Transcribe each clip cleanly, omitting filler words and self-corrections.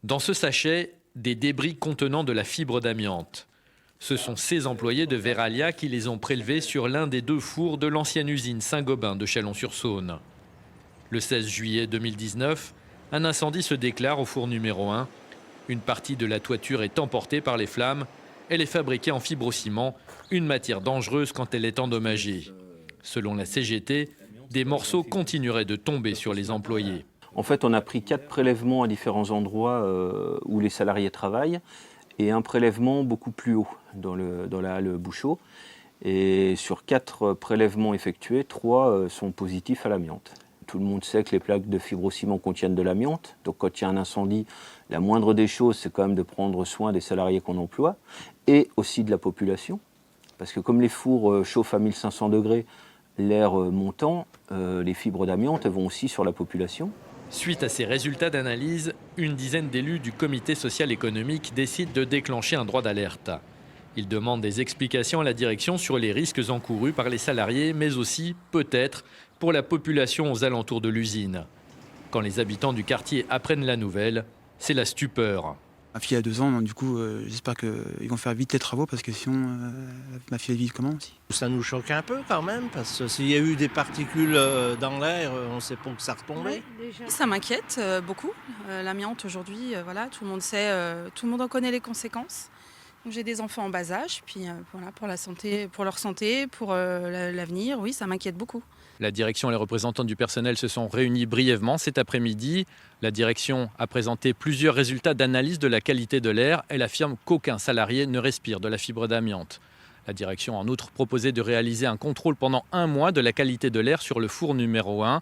Dans ce sachet, des débris contenant de la fibre d'amiante. Ce sont ces employés de Verallia qui les ont prélevés sur l'un des 2 fours de l'ancienne usine Saint-Gobain de Chalon-sur-Saône. Le 16 juillet 2019, un incendie se déclare au four numéro 1. Une partie de la toiture est emportée par les flammes. Elle est fabriquée en fibrociment, une matière dangereuse quand elle est endommagée. Selon la CGT, des morceaux continueraient de tomber sur les employés. En fait, on a pris 4 prélèvements à différents endroits où les salariés travaillent et un prélèvement beaucoup plus haut dans la halle Bouchot. Et sur 4 prélèvements effectués, 3 sont positifs à l'amiante. Tout le monde sait que les plaques de fibrociment contiennent de l'amiante. Donc quand il y a un incendie, la moindre des choses, c'est quand même de prendre soin des salariés qu'on emploie et aussi de la population. Parce que comme les fours chauffent à 1500 degrés, l'air montant, les fibres d'amiante vont aussi sur la population. Suite à ces résultats d'analyse, une dizaine d'élus du comité social économique décident de déclencher un droit d'alerte. Ils demandent des explications à la direction sur les risques encourus par les salariés, mais aussi, peut-être, pour la population aux alentours de l'usine. Quand les habitants du quartier apprennent la nouvelle, c'est la stupeur. Ma fille a 2 ans, donc du coup, j'espère qu'ils vont faire vite les travaux parce que sinon, ma fille elle vit comment aussi. Ça nous choque un peu quand même, parce que s'il y a eu des particules dans l'air, on ne sait pas où ça retombait. Ça m'inquiète beaucoup. L'amiante aujourd'hui, voilà, tout le monde sait, tout le monde en connaît les conséquences. Donc, j'ai des enfants en bas âge, puis voilà, pour la santé, pour leur santé, pour l'avenir, oui, ça m'inquiète beaucoup. La direction et les représentants du personnel se sont réunis brièvement cet après-midi. La direction a présenté plusieurs résultats d'analyse de la qualité de l'air. Elle affirme qu'aucun salarié ne respire de la fibre d'amiante. La direction a en outre proposé de réaliser un contrôle pendant 1 mois de la qualité de l'air sur le four numéro 1.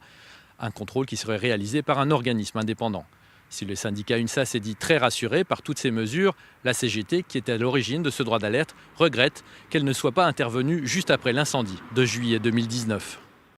Un contrôle qui serait réalisé par un organisme indépendant. Si le syndicat UNSA s'est dit très rassuré par toutes ces mesures, la CGT, qui était à l'origine de ce droit d'alerte, regrette qu'elle ne soit pas intervenue juste après l'incendie de juillet 2019.